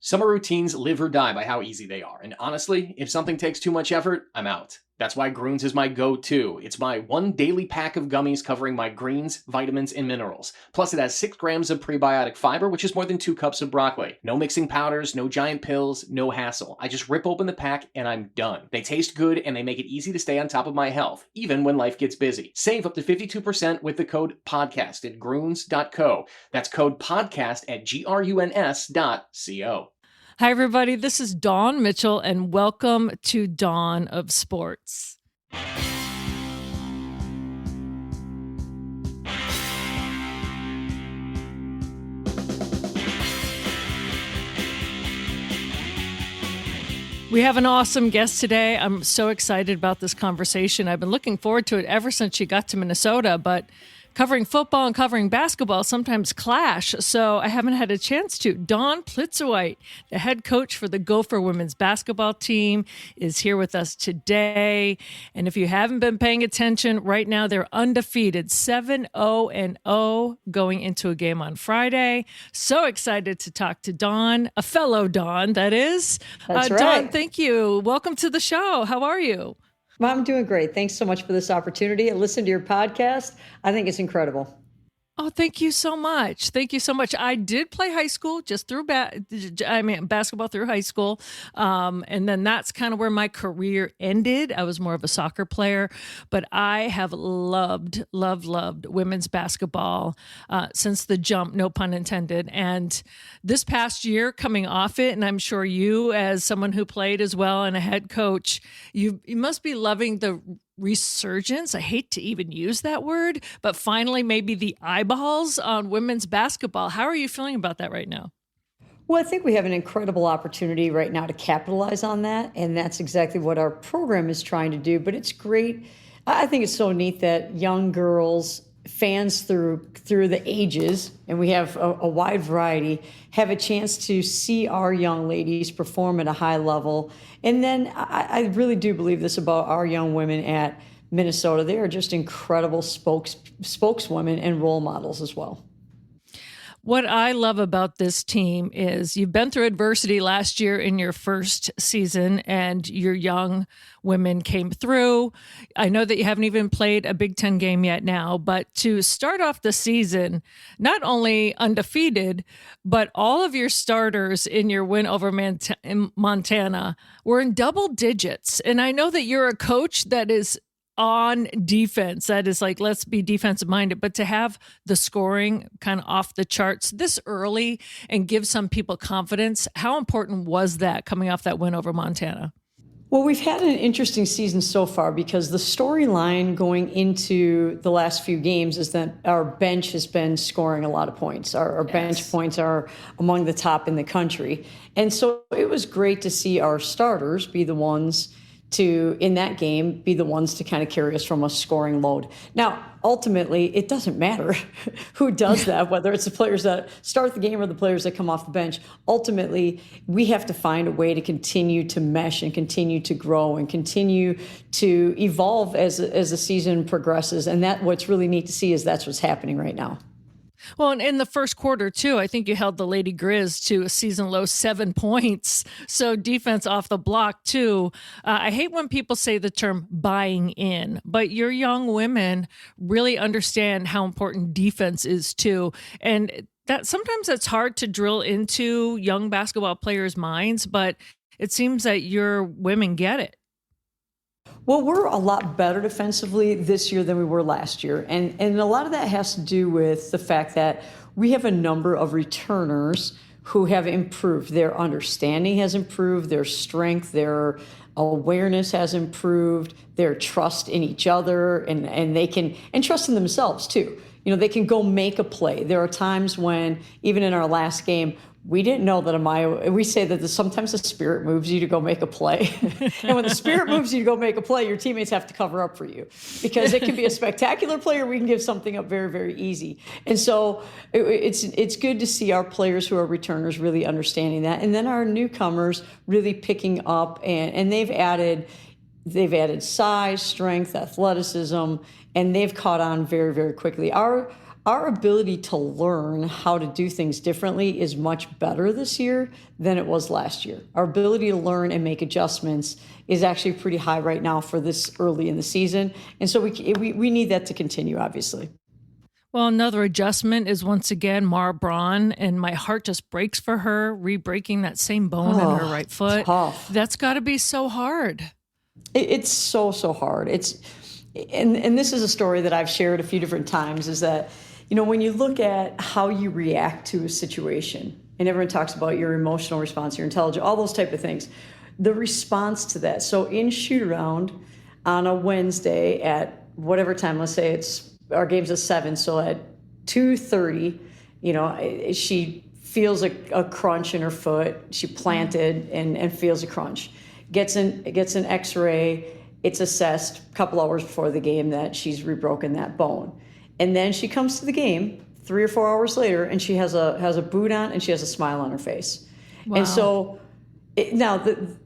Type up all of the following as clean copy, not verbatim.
Summer routines live or die by how easy they are. And honestly, if something takes too much effort, I'm out. That's why Groons is my go-to. It's my one daily pack of gummies covering my greens, vitamins, and minerals. Plus, it has 6 grams of prebiotic fiber, which is more than 2 cups of broccoli. No mixing powders, no giant pills, no hassle. I just rip open the pack and I'm done. They taste good and they make it easy to stay on top of my health, even when life gets busy. Save up to 52% with the code PODCAST at Groons.co. That's code PODCAST at GRUNS.co. Hi, everybody. This is Dawn Mitchell, and welcome to Dawn of Sports. We have an awesome guest today. I'm so excited about this conversation. I've been looking forward to it ever since she got to Minnesota, but covering football and covering basketball sometimes clash, so I haven't had a chance to. Dawn Piltzuweit, the head coach for the Gopher women's basketball team, is here with us today. And if you haven't been paying attention, right now they're undefeated, 7-0-0, going into a game on Friday. So excited to talk to Dawn, a fellow Dawn, that is. That's right. Dawn, thank you. Welcome to the show. How are you? Well, I'm doing great. Thanks so much for this opportunity. I listened to your podcast. I think it's incredible. Oh, thank you so much. Thank you so much. I did play high school just through basketball through high school. And then that's kind of where my career ended. I was more of a soccer player, but I have loved women's basketball since the jump, no pun intended. And this past year coming off it, and I'm sure you as someone who played as well and a head coach, you must be loving the resurgence. I hate to even use that word, but finally maybe the eyeballs on women's basketball. How are you feeling about that right now? Well, I think we have an incredible opportunity right now to capitalize on that. And that's exactly what our program is trying to do. But it's great. I think it's so neat that young girls, fans through the ages, and we have a wide variety, have a chance to see our young ladies perform at a high level. And then I really do believe this about our young women at Minnesota. They are just incredible spokeswomen and role models as well. What I love about this team is you've been through adversity last year in your first season, and your young women came through. I know that you haven't even played a Big Ten game yet now, but to start off the season, not only undefeated, but all of your starters in your win over Montana were in double digits. And I know that you're a coach that is on defense. That is like, let's be defensive minded, but to have the scoring kind of off the charts this early and give some people confidence, how important was that coming off that win over Montana? Well, we've had an interesting season so far because the storyline going into the last few games is that our bench has been scoring a lot of points. Our bench points are among the top in the country. And so it was great to see our starters be the ones to, in that game, be the ones to kind of carry us from a scoring load. Now, ultimately, it doesn't matter who does that, whether it's the players that start the game or the players that come off the bench. Ultimately, we have to find a way to continue to mesh and continue to grow and continue to evolve as the season progresses. And that what's really neat to see is that's what's happening right now. Well, and in the first quarter, too, I think you held the Lady Grizz to a season low 7 points. So defense off the block, too. I hate when people say the term buying in, but your young women really understand how important defense is, too. And that sometimes it's hard to drill into young basketball players' minds, but it seems that your women get it. Well, we're a lot better defensively this year than we were last year. And a lot of that has to do with the fact that we have a number of returners who have improved. Their understanding has improved, their strength, their awareness has improved, their trust in each other, and they can, and trust in themselves too. You know, they can go make a play. There are times when, even in our last game, we didn't know that Amaya, we say that sometimes the spirit moves you to go make a play. And when the spirit moves you to go make a play, your teammates have to cover up for you because it can be a spectacular play or we can give something up very, very easy. And so it's good to see our players who are returners really understanding that. And then our newcomers really picking up and they've added size, strength, athleticism, and they've caught on very, very quickly. Our our ability to learn how to do things differently is much better this year than it was last year. Our ability to learn and make adjustments is actually pretty high right now for this early in the season. And so we need that to continue, obviously. Well, another adjustment is once again Mara Braun, and my heart just breaks for her, re-breaking that same bone in her right foot. Tough. That's got to be so hard. It's so hard. And this is a story that I've shared a few different times, is that, when you look at how you react to a situation, and everyone talks about your emotional response, your intelligence, all those type of things, the response to that. So in shoot around on a Wednesday at whatever time, let's say our game's at 7, so at 2:30, she feels a crunch in her foot. She planted and feels a crunch. Gets an X-ray. It's assessed a couple hours before the game that she's rebroken that bone. And then she comes to the game 3 or 4 hours later, and she has a boot on and she has a smile on her face. Wow. And so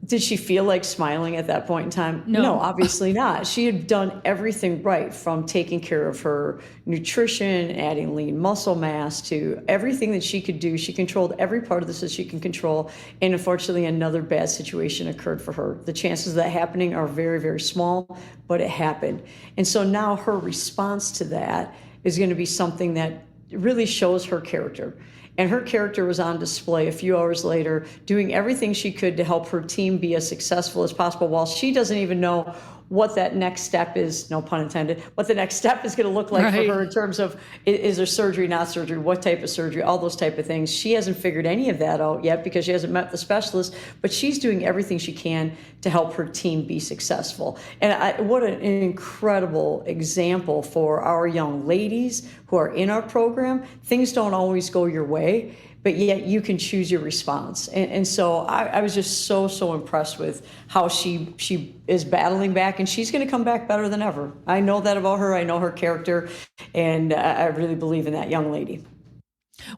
did she feel like smiling at that point in time? No, obviously not. She had done everything right, from taking care of her nutrition, adding lean muscle mass, to everything that she could do. She controlled every part of this that she can control. And unfortunately, another bad situation occurred for her. The chances of that happening are very, very small, but it happened. And so now her response to that is going to be something that really shows her character. And her character was on display a few hours later, doing everything she could to help her team be as successful as possible, while she doesn't even know what that next step is, no pun intended, what the next step is going to look like for her in terms of, is there surgery, not surgery, what type of surgery, all those type of things. She hasn't figured any of that out yet because she hasn't met the specialist, but she's doing everything she can to help her team be successful. And what an incredible example for our young ladies who are in our program. Things don't always go your way, but yet you can choose your response. And so I was just so impressed with how she is battling back, and she's going to come back better than ever. I know that about her. I know her character, and I really believe in that young lady.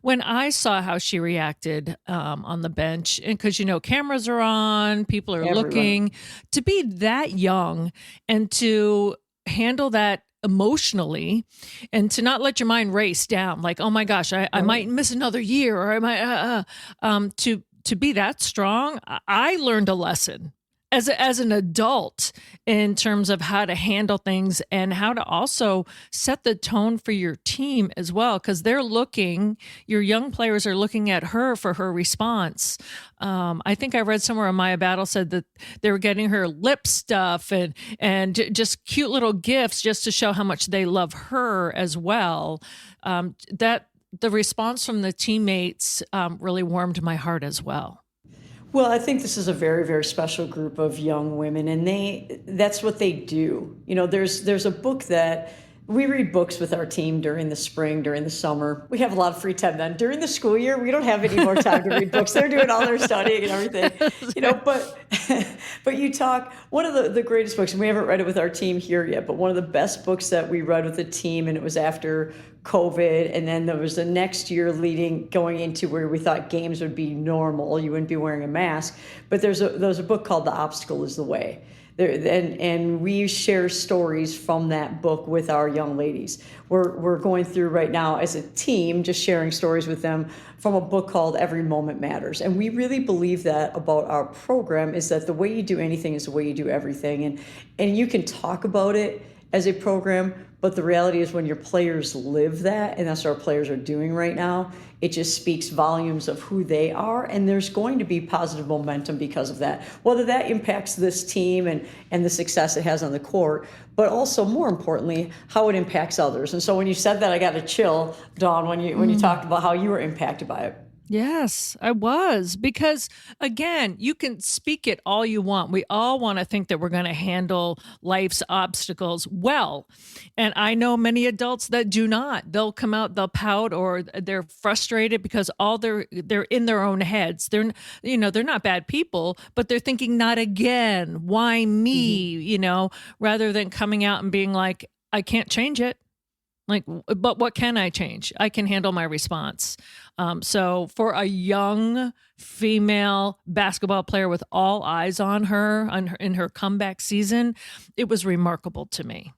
When I saw how she reacted on the bench, and because cameras are on, people are looking, to be that young and to handle that emotionally, and to not let your mind race down like, oh my gosh, I might miss another year, or I might to be that strong. I learned a lesson as an adult in terms of how to handle things and how to also set the tone for your team as well, because your young players are looking at her for her response. I think I read somewhere Maya Battle said that they were getting her lip stuff and just cute little gifts just to show how much they love her as well. That the response from the teammates really warmed my heart as well. Well, I think this is a very, very special group of young women, and that's what they do. There's a book that we read books with our team during the spring, during the summer. We have a lot of free time then. During the school year, we don't have any more time to read books. They're doing all their studying and everything, but you talk, one of the greatest books, and we haven't read it with our team here yet, but one of the best books that we read with the team, and it was after COVID, and then there was the next year going into where we thought games would be normal. You wouldn't be wearing a mask, but there's a book called The Obstacle is the Way. And we share stories from that book with our young ladies. We're going through right now as a team, just sharing stories with them from a book called Every Moment Matters. And we really believe that about our program, is that the way you do anything is the way you do everything. And you can talk about it as a program, but the reality is when your players live that, and that's what our players are doing right now, it just speaks volumes of who they are, and there's going to be positive momentum because of that. Whether that impacts this team and the success it has on the court, but also more importantly, how it impacts others. And so when you said that, I got a chill, Dawn, when you talked about how you were impacted by it. Yes, I was, because again, you can speak it all you want. We all want to think that we're going to handle life's obstacles well. And I know many adults that do not. They'll come out, they'll pout, or they're frustrated because they're in their own heads. They're not bad people, but they're thinking, not again. Why me? Rather than coming out and being like, I can't change it. But what can I change? I can handle my response. So for a young female basketball player with all eyes on her in her comeback season, it was remarkable to me.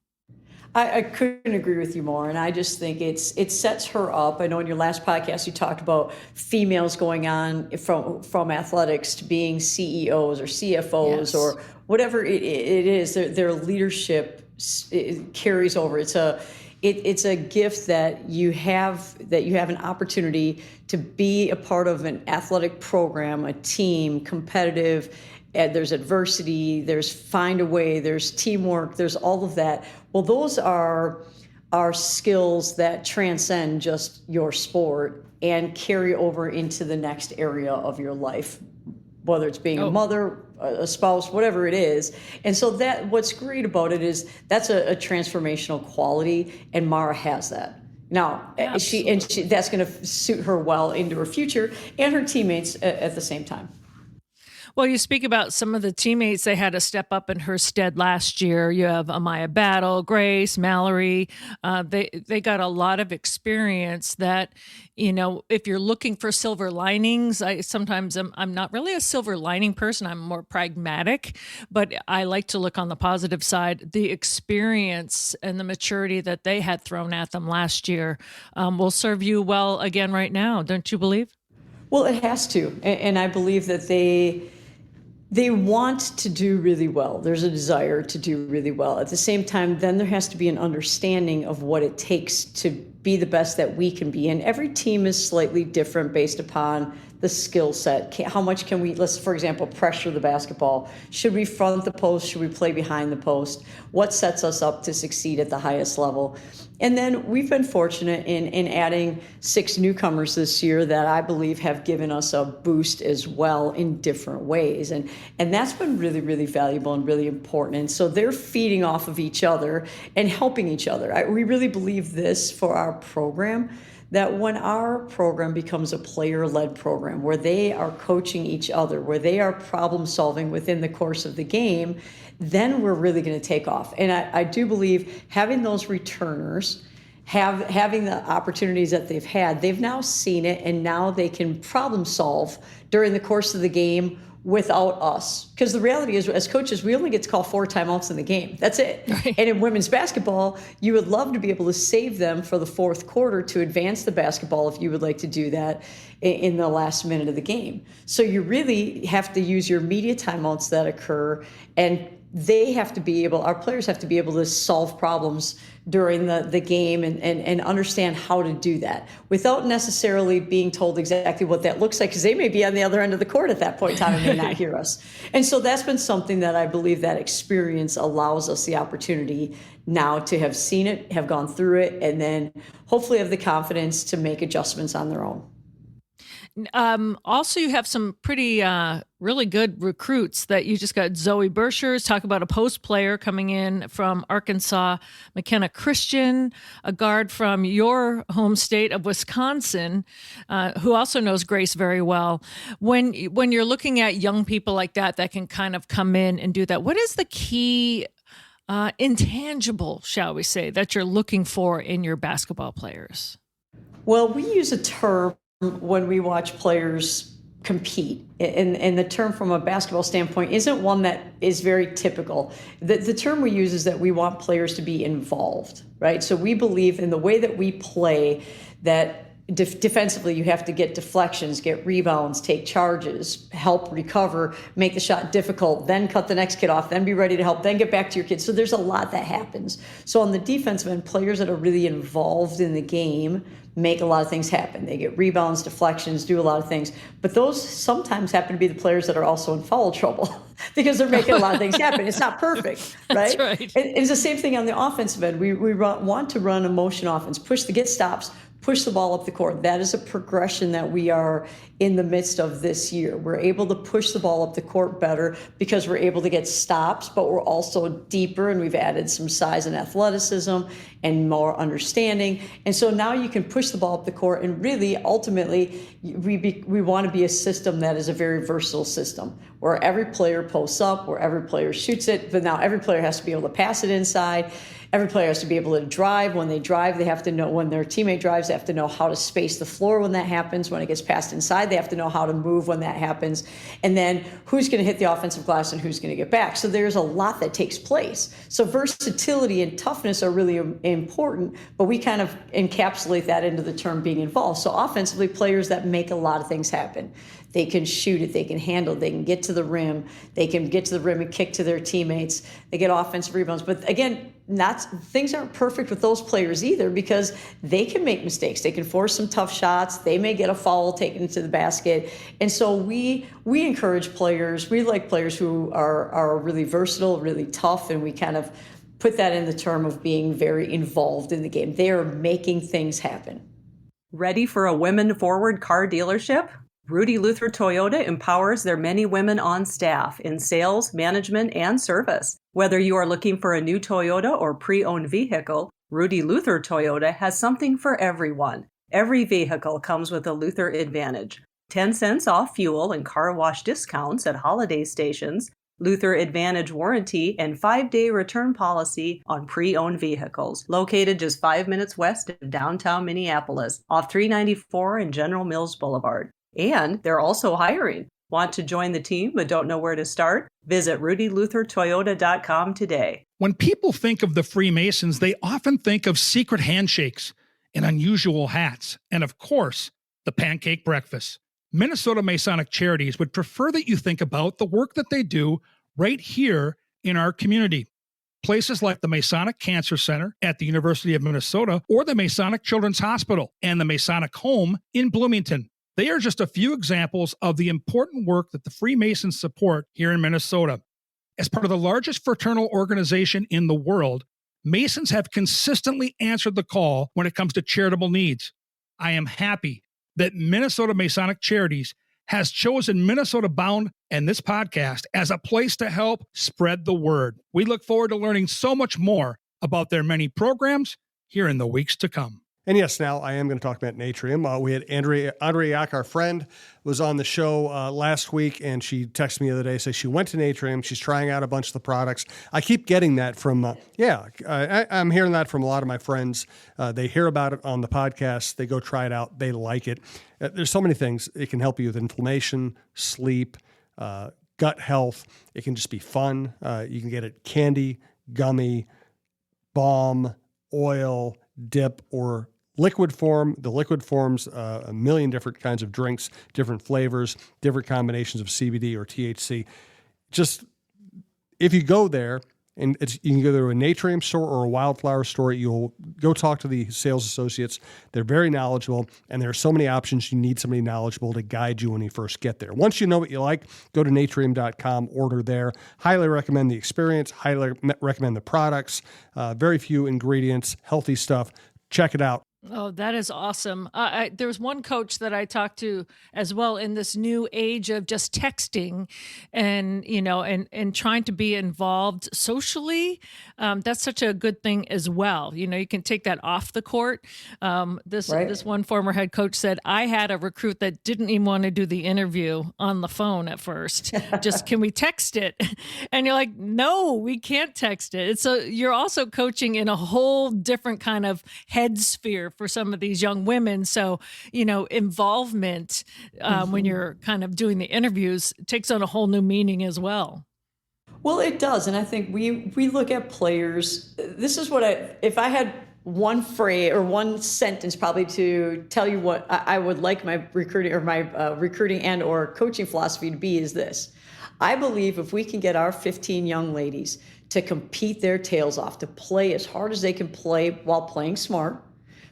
I couldn't agree with you more, and I just think it sets her up. I know in your last podcast you talked about females going on from athletics to being CEOs or CFOs Yes. or whatever it is. Their leadership it carries over. It's a gift that you have an opportunity to be a part of an athletic program, a team, competitive. There's adversity, there's find a way, there's teamwork, there's all of that. Well, those are skills that transcend just your sport and carry over into the next area of your life, whether it's being a mother, a spouse, whatever it is. And so that what's great about it is that's a transformational quality, and Mara has that. Now, she that's going to suit her well into her future and her teammates at the same time. Well, you speak about some of the teammates they had to step up in her stead last year. You have Amaya Battle, Grace, Mallory. They got a lot of experience that, if you're looking for silver linings, I'm not really a silver lining person. I'm more pragmatic, but I like to look on the positive side. The experience and the maturity that they had thrown at them last year will serve you well again right now, don't you believe? Well, it has to. And I believe that they want to do really well. There's a desire to do really well. At the same time, then there has to be an understanding of what it takes to be the best that we can be. And every team is slightly different based upon the skill set. How much can we, let's, for example, pressure the basketball? Should we front the post? Should we play behind the post? What sets us up to succeed at the highest level? And then we've been fortunate in adding 6 newcomers this year that I believe have given us a boost as well in different ways. And that's been really, really valuable and really important. And so they're feeding off of each other and helping each other. We really believe this for our program, that when our program becomes a player-led program where they are coaching each other, where they are problem solving within the course of the game, then we're really going to take off. And I do believe having those returners, having the opportunities that they've now seen it, and now they can problem solve during the course of the game without us. Because the reality is, as coaches, we only get to call 4 timeouts in the game. That's it. Right. And in women's basketball, you would love to be able to save them for the fourth quarter to advance the basketball if you would like to do that in the last minute of the game. So you really have to use your media timeouts that occur, and our players have to be able to solve problems during the game and understand how to do that without necessarily being told exactly what that looks like, because they may be on the other end of the court at that point in time and may not hear us. And so that's been something that I believe that experience allows us the opportunity now to have seen it, have gone through it, and then hopefully have the confidence to make adjustments on their own. Also, you have some pretty really good recruits that you just got. Zoe Bershers, talk about a post player coming in from Arkansas, McKenna Christian, a guard from your home state of Wisconsin, who also knows Grace very well. When you're looking at young people like that can kind of come in and do that, what is the key intangible, shall we say, that you're looking for in your basketball players? Well, we use a term when we watch players compete, and the term from a basketball standpoint isn't one that is very typical. The term we use is that we want players to be involved, right? So we believe in the way that we play that defensively you have to get deflections, get rebounds, take charges, help recover, make the shot difficult, then cut the next kid off, then be ready to help, then get back to your kid. So there's a lot that happens. So on the defensive end, players that are really involved in the game make a lot of things happen. They get rebounds, deflections, do a lot of things. But those sometimes happen to be the players that are also in foul trouble because they're making a lot of things happen. It's not perfect, right? That's right. And it's the same thing on the offensive end. We want to run a motion offense, get stops, push the ball up the court. That is a progression that we are in the midst of this year. We're able to push the ball up the court better because we're able to get stops, but we're also deeper, and we've added some size and athleticism and more understanding. And so now you can push the ball up the court, and really, ultimately, we want to be a system that is a very versatile system, where every player posts up, where every player shoots it, but now every player has to be able to pass it inside. Every player has to be able to drive. When they drive, they have to know, when their teammate drives, they have to know how to space the floor when that happens. When it gets passed inside, they have to know how to move when that happens. And then who's going to hit the offensive glass and who's going to get back. So there's a lot that takes place. So versatility and toughness are really important, but we kind of encapsulate that into the term being involved. So offensively, players that make a lot of things happen. They can shoot it, they can handle it, they can get to the rim, and kick to their teammates. They get offensive rebounds. But again, things aren't perfect with those players either, because they can make mistakes. They can force some tough shots. They may get a foul taken into the basket. And so we encourage players. We like players who are really versatile, really tough, and we kind of put that in the term of being very involved in the game. They are making things happen. Ready for a women-forward car dealership? Rudy Luther Toyota empowers their many women on staff in sales, management, and service. Whether you are looking for a new Toyota or pre-owned vehicle, Rudy Luther Toyota has something for everyone. Every vehicle comes with a Luther Advantage. 10 cents off fuel and car wash discounts at holiday stations, Luther Advantage warranty, and 5-day return policy on pre-owned vehicles. Located just 5 minutes west of downtown Minneapolis, off 394 and General Mills Boulevard. And they're also hiring. Want to join the team but don't know where to start? Visit rudyluthertoyota.com today. When people think of the Freemasons, they often think of secret handshakes and unusual hats, and of course, the pancake breakfast. Minnesota Masonic Charities would prefer that you think about the work that they do right here in our community. Places like the Masonic Cancer Center at the University of Minnesota, or the Masonic Children's Hospital and the Masonic Home in Bloomington. They are just a few examples of the important work that the Freemasons support here in Minnesota. As part of the largest fraternal organization in the world, Masons have consistently answered the call when it comes to charitable needs. I am happy that Minnesota Masonic Charities has chosen Minnesota Bound and this podcast as a place to help spread the word. We look forward to learning so much more about their many programs here in the weeks to come. And yes, now I am going to talk about Natrium. We had Andrea Yak, our friend, was on the show last week, and she texted me the other day, says she went to Natrium. She's trying out a bunch of the products. I keep getting that from, I'm hearing that from a lot of my friends. They hear about it on the podcast. They go try it out. They like it. There's so many things. It can help you with inflammation, sleep, gut health. It can just be fun. You can get it candy, gummy, balm, oil, dip, or liquid form. The liquid forms a million different kinds of drinks, different flavors, different combinations of CBD or THC. Just if you go there, and you can go to a Natrium store or a Wildflower store, you'll go talk to the sales associates. They're very knowledgeable, and there are so many options. You need somebody knowledgeable to guide you when you first get there. Once you know what you like, go to natrium.com, order there. Highly recommend the experience, highly recommend the products. Very few ingredients, healthy stuff. Check it out. Oh, that is awesome. There was one coach that I talked to as well in this new age of just texting and, and trying to be involved socially. That's such a good thing as well. You can take that off the court. This one former head coach said, I had a recruit that didn't even want to do the interview on the phone at first. Just, can we text it? And you're like, no, we can't text it. So you're also coaching in a whole different kind of head sphere for some of these young women. So, involvement when you're kind of doing the interviews takes on a whole new meaning as well. Well, it does. And I think we look at players. This is what if I had one phrase or one sentence probably to tell you what I would like my recruiting and or coaching philosophy to be is this. I believe if we can get our 15 young ladies to compete their tails off, to play as hard as they can play while playing smart,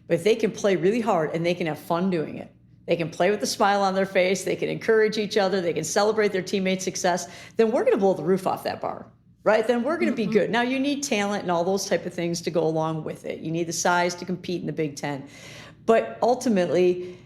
but if they can play really hard and they can have fun doing it, they can play with a smile on their face, they can encourage each other, they can celebrate their teammates' success, then we're going to blow the roof off that bar, right? Then we're going to be good. Now, you need talent and all those type of things to go along with it. You need the size to compete in the Big Ten. But ultimately,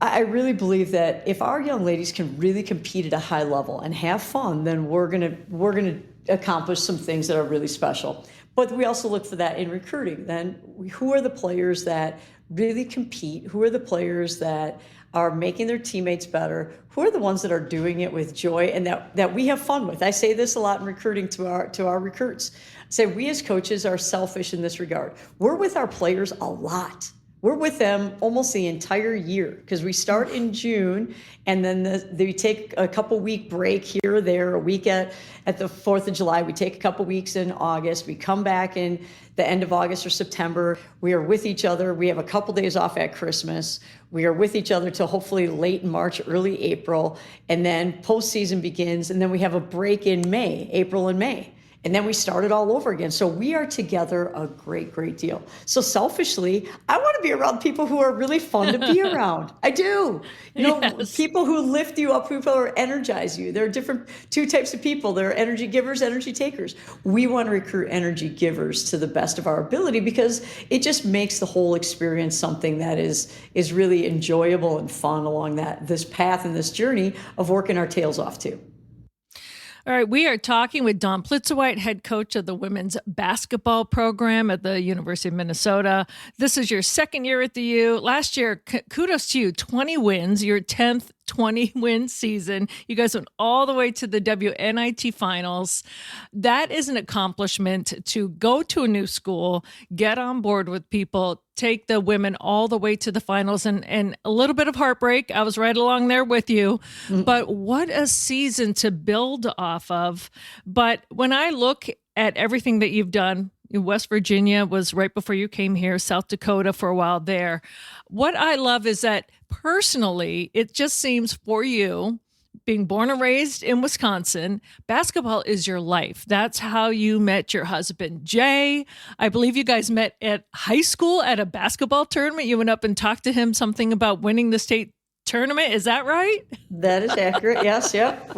I really believe that if our young ladies can really compete at a high level and have fun, then we're going to accomplish some things that are really special. But we also look for that in recruiting. Then who are the players that really compete? Who are the players that are making their teammates better, who are the ones that are doing it with joy and that we have fun with. I say this a lot in recruiting to our recruits. I say we as coaches are selfish in this regard. We're with our players a lot. We're with them almost the entire year because we start in June and then they take a couple week break here or there, a week at the 4th of July. We take a couple weeks in August. We come back in the end of August or September. We are with each other. We have a couple days off at Christmas. We are with each other till hopefully late March, early April. And then postseason begins. And then we have a break in May, April and May. And then we start it all over again. So we are together a great, great deal. So selfishly, I want to be around people who are really fun to be around. I do. Yes. People who lift you up, people who energize you. There are different two types of people. There are energy givers, energy takers. We want to recruit energy givers to the best of our ability because it just makes the whole experience something that is really enjoyable and fun along this path and this journey of working our tails off too. All right, we are talking with Dawn Piltzuweit, head coach of the women's basketball program at the University of Minnesota. This is your second year at the U. Last year, kudos to you, 20 wins, your 10th 20-win season. You guys went all the way to the WNIT finals. That is an accomplishment to go to a new school, get on board with people, take the women all the way to the finals and a little bit of heartbreak. I was right along there with you. Mm-hmm. But what a season to build off of. But when I look at everything that you've done, West Virginia was right before you came here, South Dakota for a while there. What I love is that personally, it just seems for you, being born and raised in Wisconsin, basketball is your life. That's how you met your husband, Jay. I believe you guys met at high school at a basketball tournament. You went up and talked to him something about winning the state tournament. Is that right? That is accurate. Yes. Yep.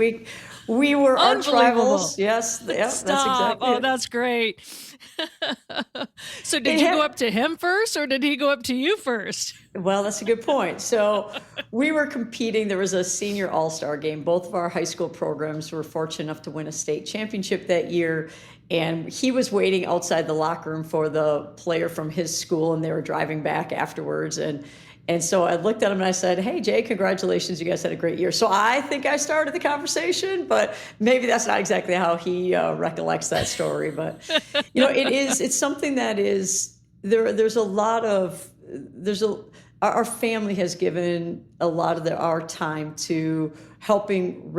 We were arch rivals. Yes. Yep, that's exactly it. Oh, that's great. So did you go up to him first or did he go up to you first? Well, that's a good point. So we were competing. There was a senior all-star game. Both of our high school programs were fortunate enough to win a state championship that year. And he was waiting outside the locker room for the player from his school, and they were driving back afterwards. And so I looked at him and I said, "Hey, Jay, congratulations. You guys had a great year." So I think I started the conversation, but maybe that's not exactly how he recollects that story. But, it's something that is, our family has given a lot of our time to helping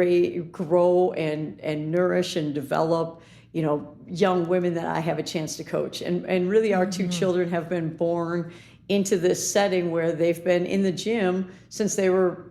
grow and nourish and develop, young women that I have a chance to coach. And really our two children have been born into this setting where they've been in the gym since our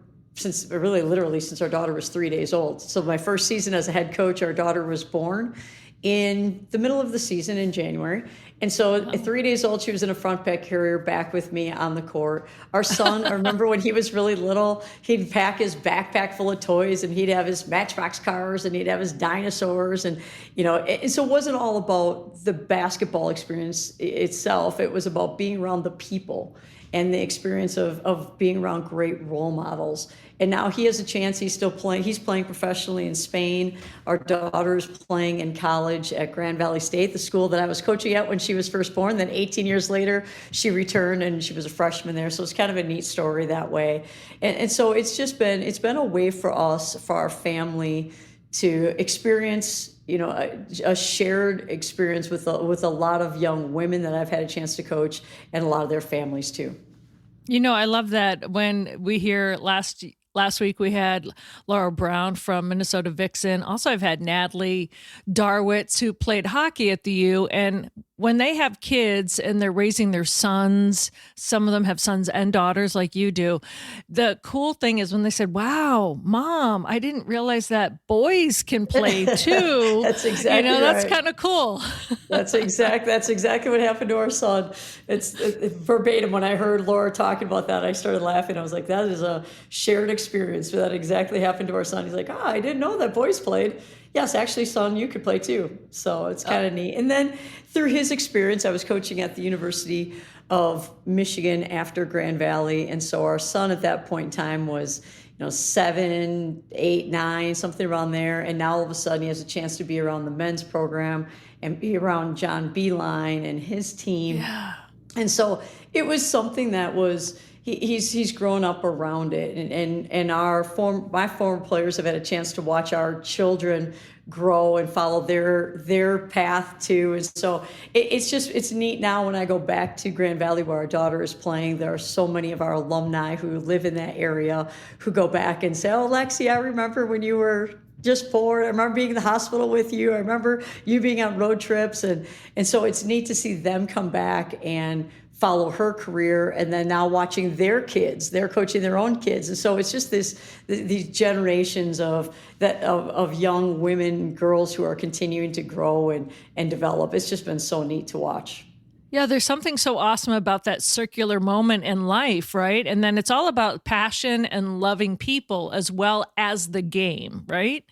daughter was 3 days old. So my first season as a head coach, our daughter was born in the middle of the season in January. And so at 3 days old, she was in a front pack carrier back with me on the court. Our son, I remember when he was really little, he'd pack his backpack full of toys and he'd have his Matchbox cars and he'd have his dinosaurs. And, and so it wasn't all about the basketball experience itself. It was about being around the people and the experience of being around great role models. And now he has a chance. He's still playing. He's playing professionally in Spain. Our daughter's playing in college at Grand Valley State, the school that I was coaching at when she was first born. Then 18 years later, she returned and she was a freshman there. So it's kind of a neat story that way. And so it's been a way for us, for our family, to experience, a shared experience with a lot of young women that I've had a chance to coach and a lot of their families too. I love that when we hear last week we had Mara Braun from Minnesota Vixen. Also, I've had Natalie Darwitz, who played hockey at the U. And when they have kids and they're raising their sons, some of them have sons and daughters like you do. The cool thing is when they said, "Wow, Mom, I didn't realize that boys can play too." That's exactly that's right. kind of cool. That's exactly what happened to our son. It's verbatim. When I heard Laura talking about that, I started laughing. I was like, that is a shared experience. That exactly happened to our son. He's like, I didn't know that boys played. Yes, actually, son, you could play too. So it's kind of neat. And then through his experience, I was coaching at the University of Michigan after Grand Valley. And so our son at that point in time was, 7, 8, 9, something around there. And now all of a sudden he has a chance to be around the men's program and be around John Beeline and his team. Yeah. And so it was something that was, he's grown up around it, and my former players have had a chance to watch our children grow and follow their path too. And so it's neat now when I go back to Grand Valley where our daughter is playing. There are so many of our alumni who live in that area who go back and say, "Oh, Lexi, I remember when you were just 4. I remember being in the hospital with you. I remember you being on road trips." And so it's neat to see them come back and follow her career, and then now watching their kids, they're coaching their own kids. And so it's just these generations of young women, girls who are continuing to grow and develop. It's just been so neat to watch. Yeah, there's something so awesome about that circular moment in life, right? And then it's all about passion and loving people as well as the game, right?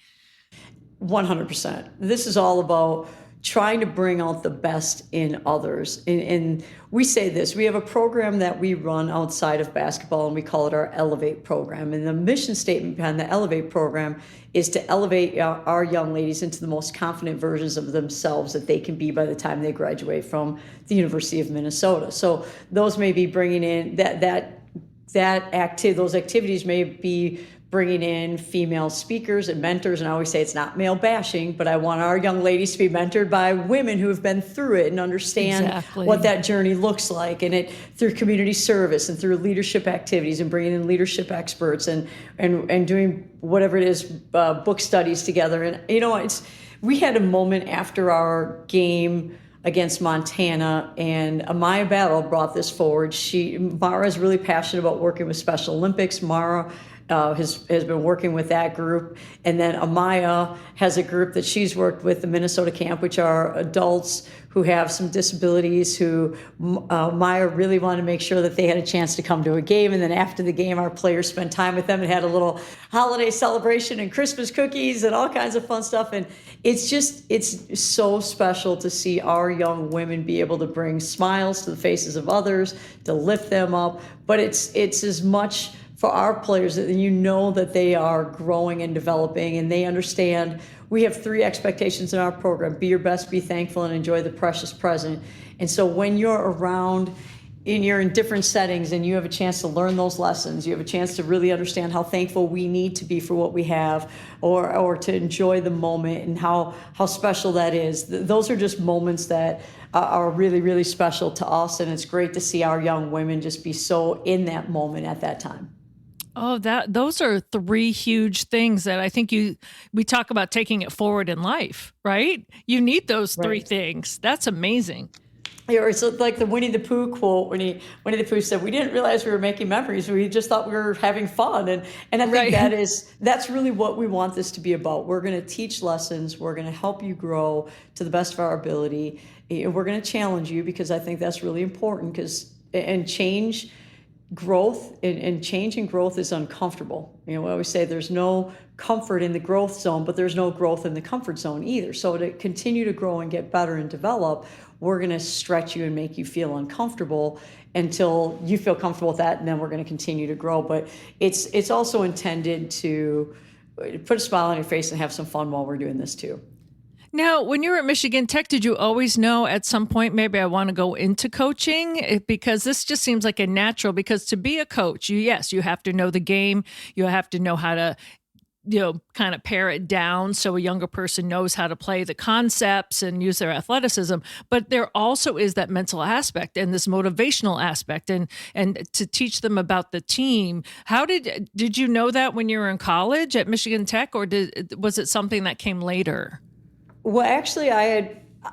100%. This is all about trying to bring out the best in others. And we say this, we have a program that we run outside of basketball, and we call it our Elevate program. And the mission statement behind the Elevate program is to elevate our young ladies into the most confident versions of themselves that they can be by the time they graduate from the University of Minnesota. So those may be bringing in those activities may be bringing in female speakers and mentors. And I always say it's not male bashing, but I want our young ladies to be mentored by women who have been through it and understand what that journey looks like. And it through community service and through leadership activities and bringing in leadership experts and doing whatever it is, book studies together. And, we had a moment after our game against Montana, and Amaya Battle brought this forward. Mara is really passionate about working with Special Olympics. Mara has been working with that group. And then Amaya has a group that she's worked with, the Minnesota Camp, which are adults who have some disabilities who Maya really wanted to make sure that they had a chance to come to a game. And then after the game, our players spent time with them and had a little holiday celebration and Christmas cookies and all kinds of fun stuff. And it's so special to see our young women be able to bring smiles to the faces of others, to lift them up. But it's as much for our players that that they are growing and developing, and they understand we have 3 expectations in our program: be your best, be thankful, and enjoy the precious present. And so when you're around and you're in different settings and you have a chance to learn those lessons, you have a chance to really understand how thankful we need to be for what we have, or to enjoy the moment and how special that is. Those are just moments that are really, really special to us, and it's great to see our young women just be so in that moment at that time. Oh, those are 3 huge things that I think we talk about taking it forward in life, right? You need those 3 things. That's amazing. It's like the Winnie the Pooh quote when Winnie the Pooh said, "We didn't realize we were making memories. We just thought we were having fun." And I think that's really what we want this to be about. We're going to teach lessons. We're going to help you grow to the best of our ability. We're going to challenge you, because I think that's really important, growth and change and growth is uncomfortable. We always say there's no comfort in the growth zone, but there's no growth in the comfort zone either. So to continue to grow and get better and develop, we're going to stretch you and make you feel uncomfortable until you feel comfortable with that, and then we're going to continue to grow. But it's also intended to put a smile on your face and have some fun while we're doing this too. Now, when you were at Michigan Tech, did you always know at some point, maybe I want to go into coaching? Because this just seems like a natural, because to be a coach, you have to know the game. You have to know how to, kind of pare it down so a younger person knows how to play the concepts and use their athleticism. But there also is that mental aspect and this motivational aspect, and to teach them about the team. How did you know that when you were in college at Michigan Tech, or was it something that came later? Well, actually,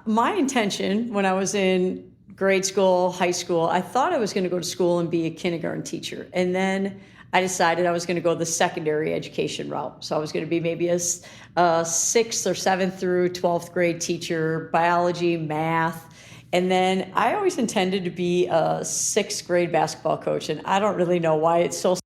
my intention when I was in grade school, high school, I thought I was going to go to school and be a kindergarten teacher. And then I decided I was going to go the secondary education route. So I was going to be maybe a 6th or 7th through 12th grade teacher, biology, math. And then I always intended to be a 6th grade basketball coach. And I don't really know why it's so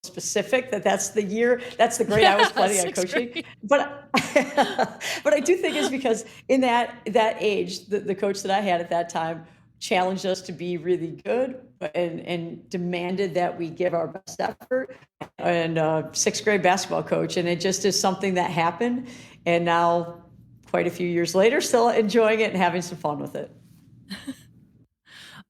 specific that's the grade I was planning on coaching. Grade. But I do think it's because in that age, the coach that I had at that time challenged us to be really good and demanded that we give our best effort. And 6th grade basketball coach, and it just is something that happened. And now, quite a few years later, still enjoying it and having some fun with it.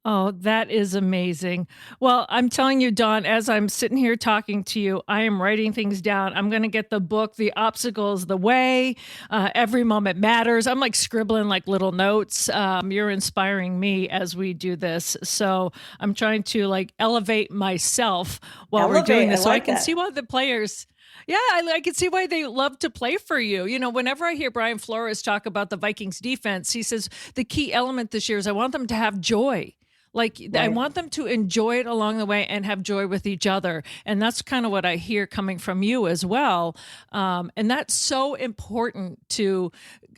Oh, that is amazing. Well, I'm telling you, Dawn, as I'm sitting here talking to you, I am writing things down. I'm going to get the book, The Obstacles, the Way, Every Moment Matters. I'm like scribbling like little notes. You're inspiring me as we do this. So I'm trying to like elevate myself while we're doing Elevate, I this so I like can that. see why the players. Yeah, I can see why they love to play for you. You know, whenever I hear Brian Flores talk about the Vikings defense, he says the key element this year is I want them to have joy. Like, I Right. want them to enjoy it along the way and have joy with each other. And that's kind of what I hear coming from you as well. And that's so important to,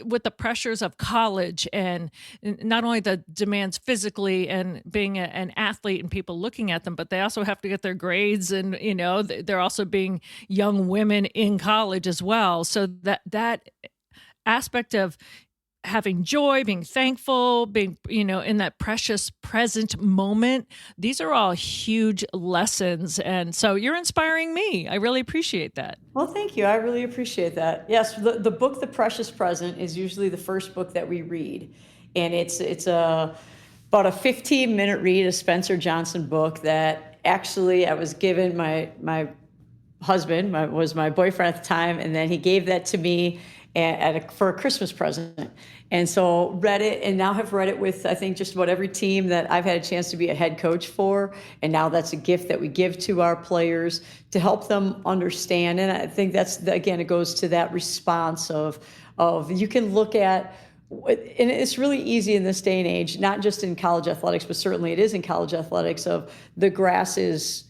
with the pressures of college and not only the demands physically and being an athlete and people looking at them, but they also have to get their grades and, you know, they're also being young women in college as well. So that aspect of having joy, being thankful, being, you know, in that precious present moment. These are all huge lessons. And so you're inspiring me. I really appreciate that. Well, thank you. I really appreciate that. Yes, the book, The Precious Present, is usually the first book that we read. And it's about a 15-minute read, a Spencer Johnson book that actually I was given my husband, was my boyfriend at the time, and then he gave that to me for a Christmas present. And so read it, and now have read it with, I think, just about every team that I've had a chance to be a head coach for. And now that's a gift that we give to our players to help them understand. And I think that's, again, it goes to that response of you can look at, and it's really easy in this day and age, not just in college athletics, but certainly it is in college athletics, of the grass is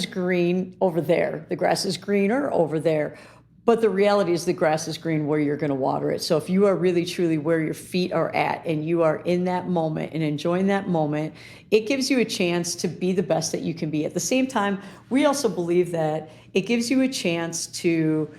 green over there. The grass is greener over there. But the reality is the grass is green where you're going to water it. So if you are really truly where your feet are at and you are in that moment and enjoying that moment, it gives you a chance to be the best that you can be. At the same time, we also believe that it gives you a chance to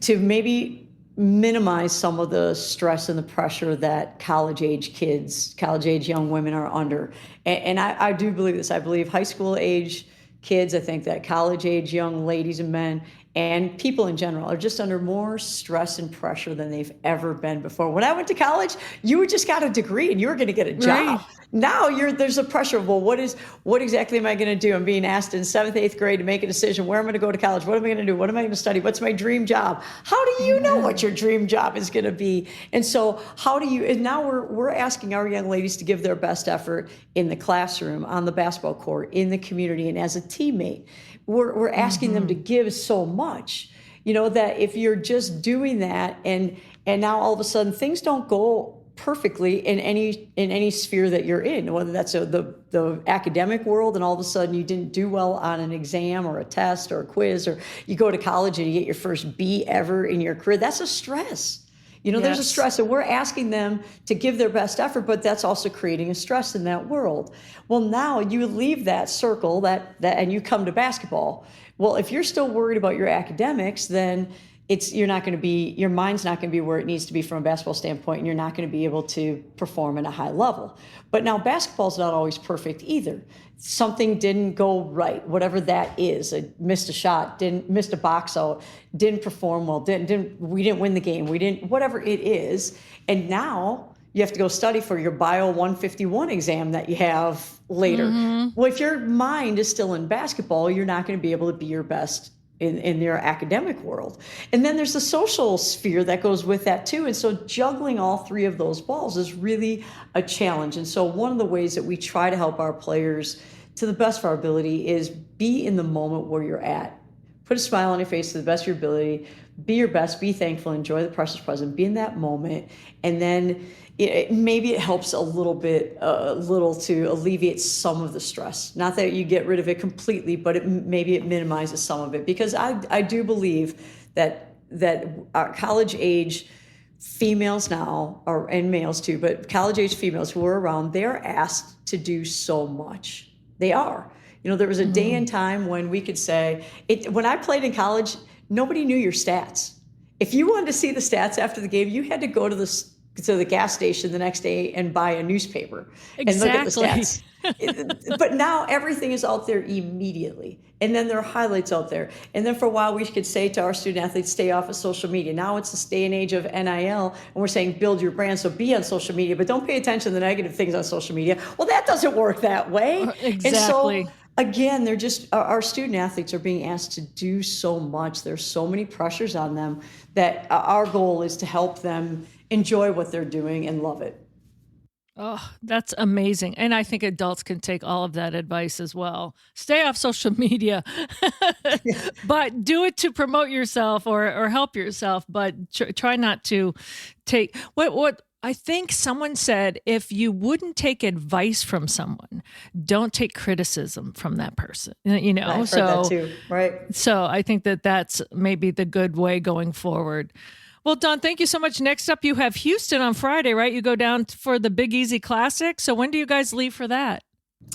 maybe minimize some of the stress and the pressure that college age young women are under. And I do believe this. I believe high school age kids, I think that college age young ladies and men and people in general are just under more stress and pressure than they've ever been before. When I went to college, you just got a degree and you were going to get a job. Right. Now there's a pressure of, well, what exactly am I going to do? I'm being asked in 7th, 8th grade to make a decision. Where am I going to go to college? What am I going to do? What am I going to study? What's my dream job? How do you know what your dream job is going to be? And so and now we're asking our young ladies to give their best effort in the classroom, on the basketball court, in the community, and as a teammate. We're asking them to give so much, you know, that if you're just doing that and now all of a sudden things don't go perfectly in any sphere that you're in, whether that's the academic world and all of a sudden you didn't do well on an exam or a test or a quiz, or you go to college and you get your first B ever in your career, that's a stress. You know, there's a stress, and we're asking them to give their best effort, but that's also creating a stress in that world. Well, now you leave that circle and you come to basketball. Well, if you're still worried about your academics, then your mind's not going to be where it needs to be from a basketball standpoint, and you're not going to be able to perform at a high level. But now basketball's not always perfect either. Something didn't go right, whatever that is. I missed a shot, missed a box out, didn't perform well, we didn't win the game, whatever it is. And now you have to go study for your Bio 151 exam that you have later. Well, if your mind is still in basketball, you're not going to be able to be your best in your academic world. And then there's the social sphere that goes with that too. And so juggling all three of those balls is really a challenge. And so one of the ways that we try to help our players to the best of our ability is be in the moment where you're at. Put a smile on your face to the best of your ability, be your best, be thankful, enjoy the precious present, be in that moment. And then maybe it helps a little to alleviate some of the stress. Not that you get rid of it completely, but maybe it minimizes some of it. Because I do believe that our college age females now, and males too, but college age females who are around, they're asked to do so much. They are. You know, there was a day and time when we could say, when I played in college, nobody knew your stats. If you wanted to see the stats after the game, you had to go to the gas station the next day and buy a newspaper and look at the stats. But now everything is out there immediately. And then there are highlights out there. And then for a while, we could say to our student athletes, stay off of social media. Now it's this day and age of NIL, and we're saying build your brand, so be on social media, but don't pay attention to the negative things on social media. Well, that doesn't work that way. Exactly. And so, again, they're just, our student athletes are being asked to do so much. There's so many pressures on them that our goal is to help them enjoy what they're doing and love it. Oh, that's amazing. And I think adults can take all of that advice as well. Stay off social media, but do it to promote yourself or help yourself, but try not to take what I think someone said, if you wouldn't take advice from someone, don't take criticism from that person, you know? I've heard that too, right? So I think that that's maybe the good way going forward. Well, Dawn, thank you so much. Next up, you have Houston on Friday, right? You go down for the Big Easy Classic. So when do you guys leave for that?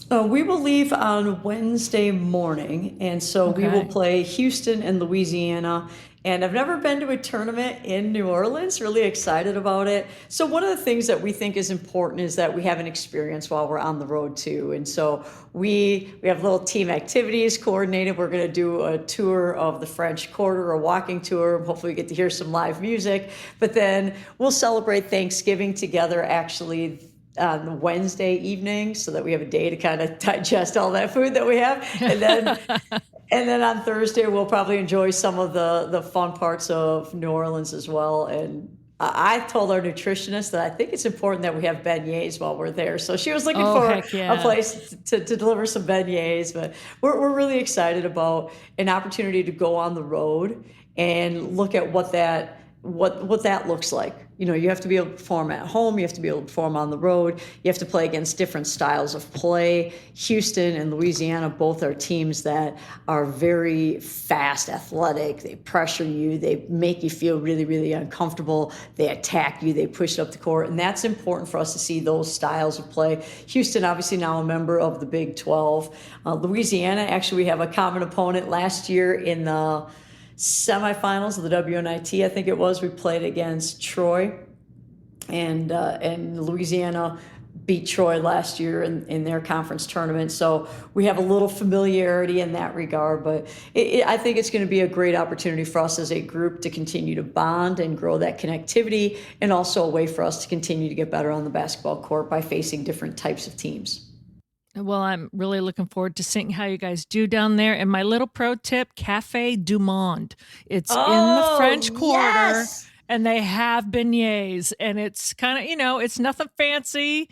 We will leave on Wednesday morning, and so we will play Houston and Louisiana. And I've never been to a tournament in New Orleans, really excited about it. So one of the things that we think is important is that we have an experience while we're on the road too. And so we have little team activities coordinated. We're going to do a tour of the French Quarter, a walking tour. Hopefully we get to hear some live music. But then we'll celebrate Thanksgiving together actually on Wednesday evening, so that we have a day to kind of digest all that food that we have. And then on Thursday, we'll probably enjoy some of the fun parts of New Orleans as well. And I told our nutritionist that I think it's important that we have beignets while we're there. So she was looking for a place to deliver some beignets. But we're really excited about an opportunity to go on the road and look at what that looks like. You know, you have to be able to perform at home. You have to be able to perform on the road. You have to play against different styles of play. Houston and Louisiana both are teams that are very fast, athletic. They pressure you. They make you feel really, really uncomfortable. They attack you. They push up the court. And that's important for us to see those styles of play. Houston, obviously now a member of the Big 12. Louisiana, actually, we have a common opponent. Last year in the semifinals of the WNIT, I think it was, we played against Troy, and Louisiana beat Troy last year in their conference tournament. So we have a little familiarity in that regard, but I think it's going to be a great opportunity for us as a group to continue to bond and grow that connectivity, and also a way for us to continue to get better on the basketball court by facing different types of teams. Well, I'm really looking forward to seeing how you guys do down there. And my little pro tip, Cafe Du Monde. It's in the French Quarter, and they have beignets. And it's kind of, you know, it's nothing fancy.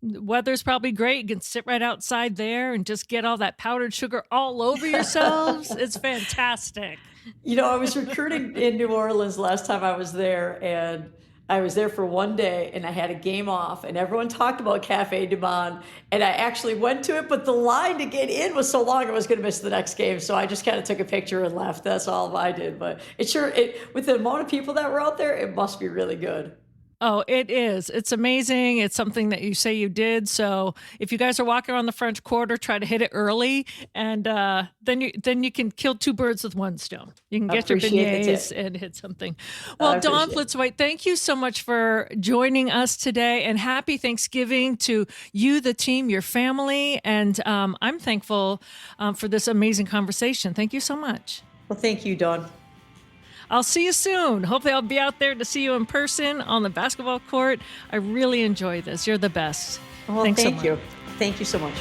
The weather's probably great. You can sit right outside there and just get all that powdered sugar all over yourselves. It's fantastic. You know, I was recruiting in New Orleans last time I was there, and I was there for one day, and I had a game off, and everyone talked about Cafe Du Monde, and I actually went to it, but the line to get in was so long I was going to miss the next game, so I just kind of took a picture and left. That's all I did, but with the amount of people that were out there, it must be really good. Oh, it is. It's amazing. It's something that you say you did. So if you guys are walking around the French Quarter, try to hit it early, and then you can kill two birds with one stone. You can get your beignets and hit something. Well, Dawn Piltzuweit, thank you so much for joining us today, and happy Thanksgiving to you, the team, your family, and I'm thankful for this amazing conversation. Thank you so much. Well, thank you, Dawn. I'll see you soon. Hopefully I'll be out there to see you in person on the basketball court. I really enjoy this. You're the best. Well, thank you. Thank you so much.